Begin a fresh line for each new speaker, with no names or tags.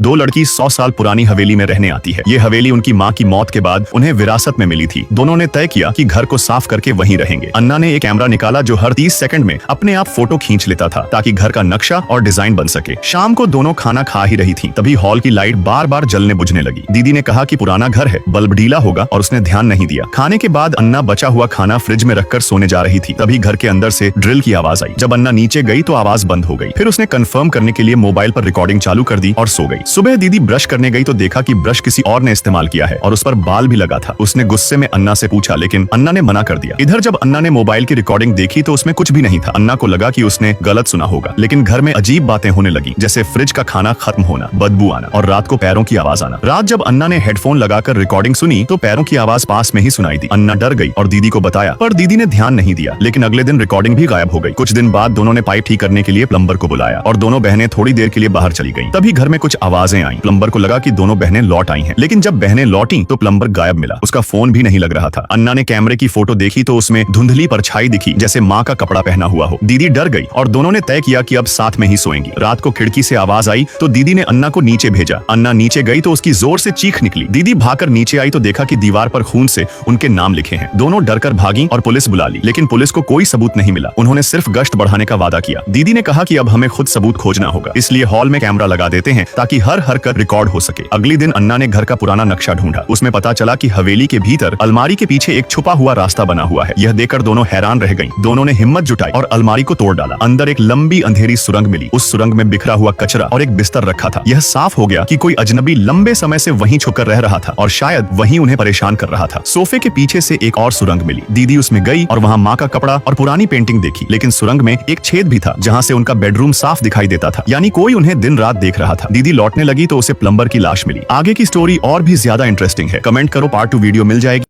दो लड़की 100 साल पुरानी हवेली में रहने आती है। ये हवेली उनकी माँ की मौत के बाद उन्हें विरासत में मिली थी। दोनों ने तय किया कि घर को साफ करके वहीं रहेंगे। अन्ना ने एक कैमरा निकाला जो हर 30 सेकंड में अपने आप फोटो खींच लेता था ताकि घर का नक्शा और डिजाइन बन सके। शाम को दोनों खाना खा ही रही थी, तभी हॉल की लाइट बार बार जलने बुझने लगी। दीदी ने कहा कि पुराना घर है, बल्ब ढीला होगा, और उसने ध्यान नहीं दिया। खाने के बाद अन्ना बचा हुआ खाना फ्रिज में रखकर सोने जा रही थी, तभी घर के अंदर से ड्रिल की आवाज आई। जब अन्ना नीचे गई तो आवाज बंद हो गई। फिर उसने कंफर्म करने के लिए मोबाइल पर रिकॉर्डिंग चालू कर दी और सो गई। सुबह दीदी ब्रश करने गई तो देखा कि ब्रश किसी और ने इस्तेमाल किया है और उस पर बाल भी लगा था। उसने गुस्से में अन्ना से पूछा, लेकिन अन्ना ने मना कर दिया। इधर जब अन्ना ने मोबाइल की रिकॉर्डिंग देखी तो उसमें कुछ भी नहीं था। अन्ना को लगा कि उसने गलत सुना होगा, लेकिन घर में अजीब बातें होने लगी, जैसे फ्रिज का खाना खत्म होना, बदबू आना और रात को पैरों की आवाज आना। रात जब अन्ना ने हेडफोन लगाकर रिकॉर्डिंग सुनी तो पैरों की आवाज पास में ही सुनाई दी। अन्ना डर गई और दीदी को बताया, पर दीदी ने ध्यान नहीं दिया। लेकिन अगले दिन रिकॉर्डिंग भी गायब हो गई। कुछ दिन बाद दोनों ने पाइप ठीक करने के लिए प्लम्बर को बुलाया और दोनों बहनें थोड़ी देर के लिए बाहर चली गईं। तभी घर में कुछ आवाजें आईं। प्लम्बर को लगा कि दोनों बहनें लौट आई हैं, लेकिन जब बहनें लौटी तो प्लम्बर गायब मिला। उसका फोन भी नहीं लग रहा था। अन्ना ने कैमरे की फोटो देखी तो उसमें धुंधली परछाई दिखी, जैसे माँ का कपड़ा पहना हुआ हो। दीदी डर गई और दोनों ने तय किया कि अब साथ में ही सोएंगी। रात को खिड़की से आवाज आई तो दीदी ने अन्ना को नीचे भेजा। अन्ना नीचे गई तो उसकी जोर से चीख निकली। दीदी भागकर नीचे आई तो देखा कि दीवार पर खून से उनके नाम लिखे हैं। दोनों डरकर भागी और पुलिस बुला ली, लेकिन पुलिस को कोई सबूत नहीं मिला। उन्होंने सिर्फ गश्त बढ़ाने का वादा किया। दीदी ने कहा कि अब हमें खुद सबूत खोजना होगा, इसलिए हॉल में कैमरा लगा देते हैं ताकि हर हरकत रिकॉर्ड हो सके। अगले दिन अन्ना ने घर का पुराना नक्शा ढूंढा। उसमें पता चला कि हवेली के भीतर अलमारी के पीछे एक छुपा हुआ रास्ता बना हुआ है। यह देखकर दोनों हैरान रह गईं। दोनों ने हिम्मत जुटाई और अलमारी को तोड़ डाला। अंदर एक लंबी अंधेरी सुरंग मिली। उस सुरंग में बिखरा हुआ कचरा और एक बिस्तर रखा था। यह साफ हो गया कि कोई अजनबी लंबे समय से वहीं छुपकर रह रहा था और शायद वहीं उन्हें परेशान कर रहा था। सोफे के पीछे से एक और सुरंग मिली। दीदी उसमें गई और वहां माँ का कपड़ा और पुरानी पेंटिंग देखी, लेकिन सुरंग में एक छेद भी था जहां से उनका बेडरूम साफ दिखाई देता था, यानी कोई उन्हें दिन रात देख रहा था। दीदी लौटने लगी तो उसे प्लम्बर की लाश मिली। आगे की स्टोरी और भी ज्यादा इंटरेस्टिंग है। कमेंट करो, पार्ट 2 वीडियो मिल जाएगी।